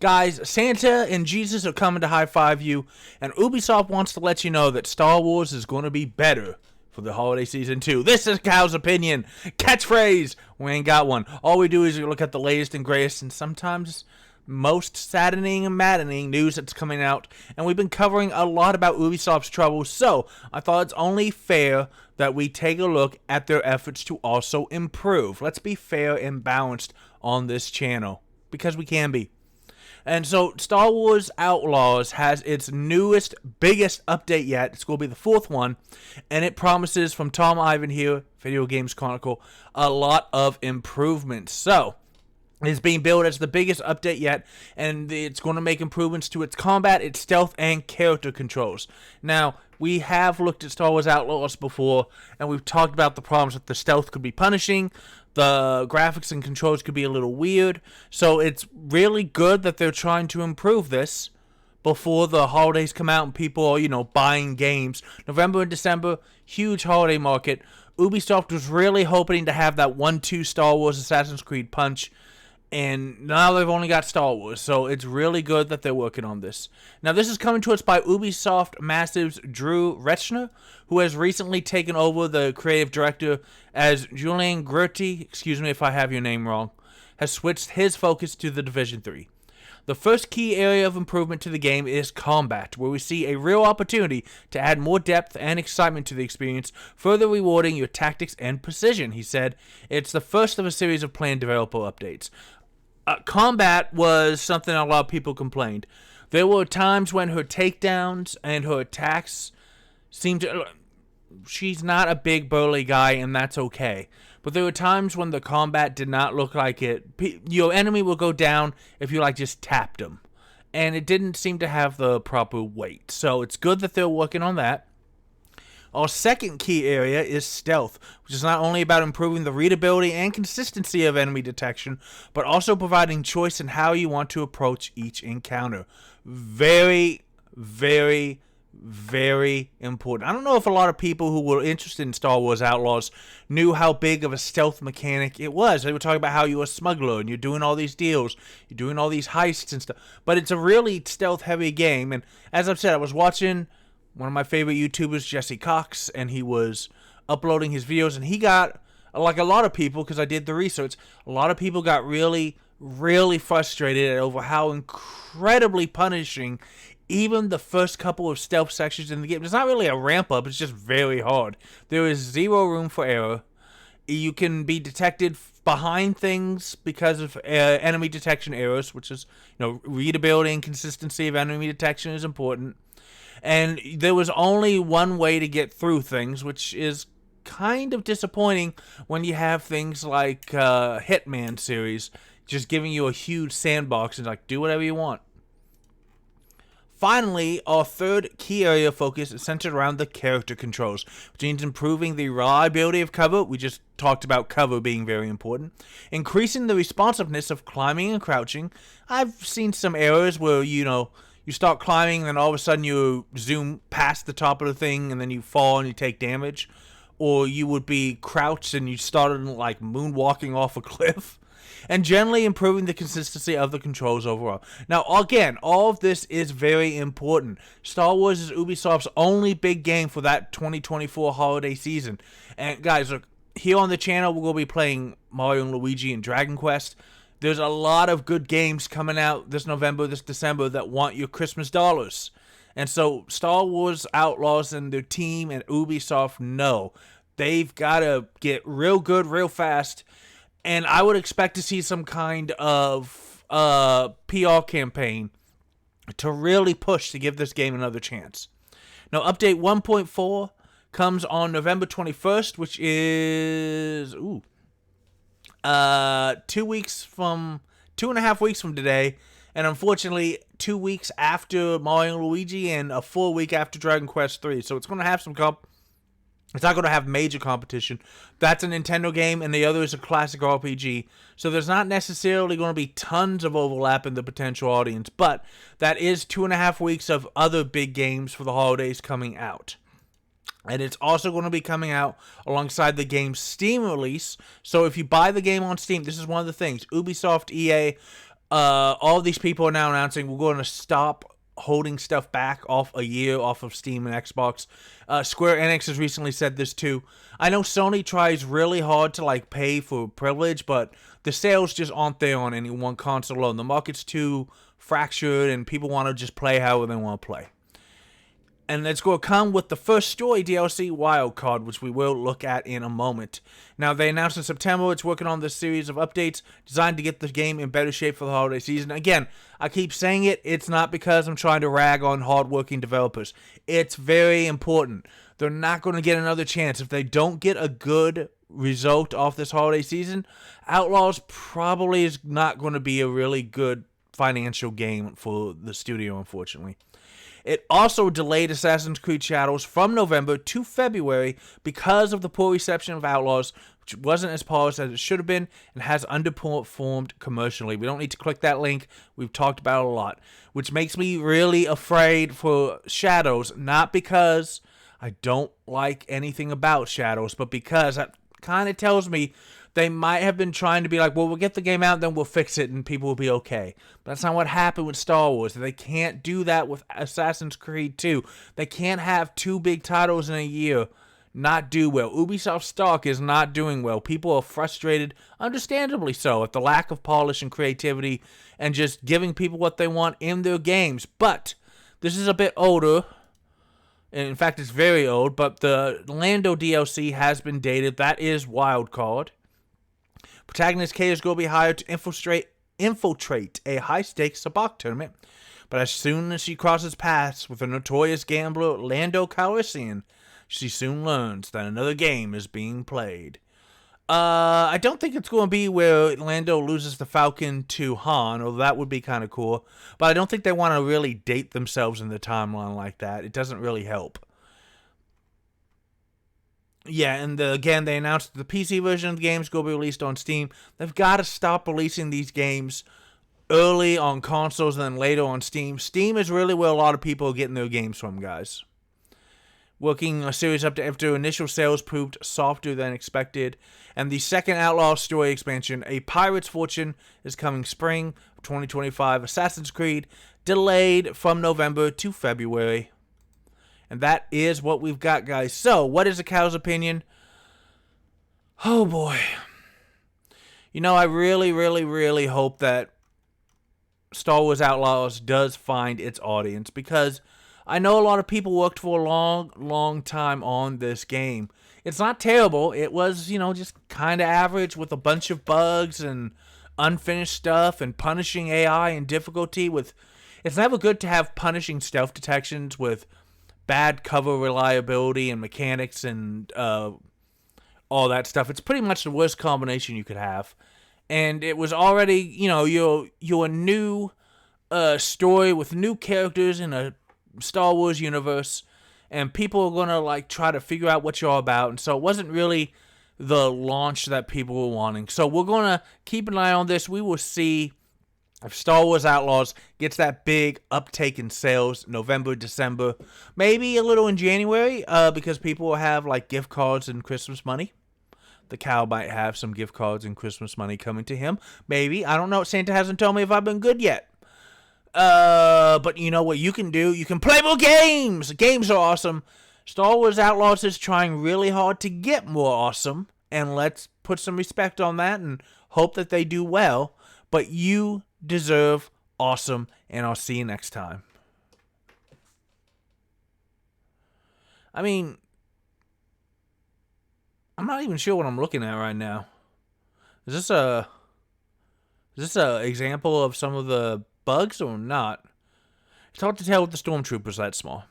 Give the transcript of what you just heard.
Guys, Santa and Jesus are coming to high-five you, and Ubisoft wants to let you know that Star Wars is going to be better for the holiday season 2. This is Cal's opinion. Catchphrase! We ain't got one. All we do is we look at the latest and greatest, and sometimes most saddening and maddening news that's coming out, and we've been covering a lot about Ubisoft's troubles, so I thought it's only fair that we take a look at their efforts to also improve. Let's be fair and balanced on this channel, because we can be. And so Star Wars Outlaws has its newest, biggest update yet. It's going to be the 4th one, and it promises, from Tom Ivan here, Video Games Chronicle, a lot of improvements. So it's being billed as the biggest update yet, and it's going to make improvements to its combat, its stealth, and character controls. Now, we have looked at Star Wars Outlaws before, and we've talked about the problems that the stealth could be punishing, the graphics and controls could be a little weird, so it's really good that they're trying to improve this before the holidays come out and people are, buying games. November and December, huge holiday market. Ubisoft was really hoping to have that 1-2 Star Wars Assassin's Creed punch, and now they've only got Star Wars, so it's really good that they're working on this. Now, this is coming to us by Ubisoft Massive's Drew Rechner, who has recently taken over the creative director as Julien Gertie, excuse me if I have your name wrong, has switched his focus to The Division 3. The first key area of improvement to the game is combat, where we see a real opportunity to add more depth and excitement to the experience, further rewarding your tactics and precision, he said. It's the first of a series of planned developer updates. Combat was something a lot of people complained. There were times when her takedowns and her attacks seemed to... She's not a big burly guy, and that's okay. But there were times when the combat did not look like it. Your enemy will go down if you just tapped him. And it didn't seem to have the proper weight. So it's good that they're working on that. Our second key area is stealth, which is not only about improving the readability and consistency of enemy detection, but also providing choice in how you want to approach each encounter. Very, very, very important. I don't know if a lot of people who were interested in Star Wars Outlaws knew how big of a stealth mechanic it was. They were talking about how you're a smuggler and you're doing all these deals, you're doing all these heists and stuff. But it's a really stealth-heavy game, and as I've said, I was watching one of my favorite YouTubers, Jesse Cox, and he was uploading his videos, and he got, like a lot of people, because I did the research, a lot of people got really, really frustrated over how incredibly punishing even the first couple of stealth sections in the game. It's not really a ramp up, it's just very hard. There is zero room for error. You can be detected behind things because of enemy detection errors, which is, readability and consistency of enemy detection is important. And there was only one way to get through things, which is kind of disappointing when you have things like Hitman series just giving you a huge sandbox and do whatever you want. Finally, our third key area of focus is centered around the character controls, which means improving the reliability of cover. We just talked about cover being very important. Increasing the responsiveness of climbing and crouching. I've seen some errors where, you start climbing, and then all of a sudden you zoom past the top of the thing, and then you fall and you take damage. Or you would be crouched and you started moonwalking off a cliff. And generally improving the consistency of the controls overall. Now, again, all of this is very important. Star Wars is Ubisoft's only big game for that 2024 holiday season. And guys, look, here on the channel, we're going to be playing Mario and Luigi and Dragon Quest. There's a lot of good games coming out this November, this December that want your Christmas dollars. And so Star Wars Outlaws and their team and Ubisoft know they've got to get real good real fast. And I would expect to see some kind of PR campaign to really push to give this game another chance. Now, update 1.4 comes on November 21st, which is 2.5 weeks from today, and unfortunately 2 weeks after Mario and Luigi and a full week after Dragon Quest 3. So it's going to have some it's not going to have major competition. That's a Nintendo game, and the other is a classic RPG. So there's not necessarily going to be tons of overlap in the potential audience, but that is 2.5 weeks of other big games for the holidays coming out. And it's also going to be coming out alongside the game's Steam release. So if you buy the game on Steam, this is one of the things. Ubisoft, EA, All these people are now announcing we're going to stop holding stuff back off a year off of Steam and Xbox. Square Enix has recently said this too. I know Sony tries really hard to like pay for privilege, but the sales just aren't there on any one console alone. The market's too fractured, and people want to just play however they want to play. And it's going to come with the first story DLC, Wildcard, which we will look at in a moment. Now, they announced in September it's working on this series of updates designed to get the game in better shape for the holiday season. Again, I keep saying it. It's not because I'm trying to rag on hardworking developers. It's very important. They're not going to get another chance. If they don't get a good result off this holiday season, Outlaws probably is not going to be a really good financial game for the studio, unfortunately. It also delayed Assassin's Creed Shadows from November to February because of the poor reception of Outlaws, which wasn't as polished as it should have been and has underperformed commercially. We don't need to click that link. We've talked about it a lot, which makes me really afraid for Shadows, not because I don't like anything about Shadows, but because that kind of tells me they might have been trying to be like, well, we'll get the game out, then we'll fix it, and people will be okay. But that's not what happened with Star Wars. They can't do that with Assassin's Creed 2. They can't have two big titles in a year not do well. Ubisoft stock is not doing well. People are frustrated, understandably so, at the lack of polish and creativity and just giving people what they want in their games. But this is a bit older. In fact, it's very old, but the Lando DLC has been dated. That is Wildcard. Protagonist Kay is going to be hired to infiltrate a high-stakes sabacc tournament, but as soon as she crosses paths with a notorious gambler, Lando Calrissian, she soon learns that another game is being played. I don't think it's going to be where Lando loses the Falcon to Han, although that would be kind of cool, but I don't think they want to really date themselves in the timeline like that. It doesn't really help. Yeah, and again, they announced the PC version of the game is going to be released on Steam. They've got to stop releasing these games early on consoles and then later on Steam. Steam is really where a lot of people are getting their games from, guys. Working a series up to after initial sales proved softer than expected. And the second Outlaw story expansion, A Pirate's Fortune, is coming spring of 2025. Assassin's Creed delayed from November to February. And that is what we've got, guys. So, what is the cow's opinion? Oh, boy. You know, I really, really, really hope that Star Wars Outlaws does find its audience, because I know a lot of people worked for a long, long time on this game. It's not terrible. It was, just kind of average with a bunch of bugs and unfinished stuff and punishing AI and difficulty with... It's never good to have punishing stealth detections with bad cover reliability and mechanics and all that stuff. It's pretty much the worst combination you could have. And it was already, you're a new story with new characters in a Star Wars universe, and people are going to try to figure out what you're all about. And so it wasn't really the launch that people were wanting. So we're going to keep an eye on this. We will see if Star Wars Outlaws gets that big uptake in sales November, December, maybe a little in January, because people will have gift cards and Christmas money. The cow might have some gift cards and Christmas money coming to him. Maybe. I don't know. Santa hasn't told me if I've been good yet. But you know what you can do? You can play more games! Games are awesome. Star Wars Outlaws is trying really hard to get more awesome, and let's put some respect on that and hope that they do well. But you deserve awesome, and I'll see you next time. I mean, I'm not even sure what I'm looking at right now. Is this a example of some of the bugs or not? It's hard to tell with the stormtroopers that small.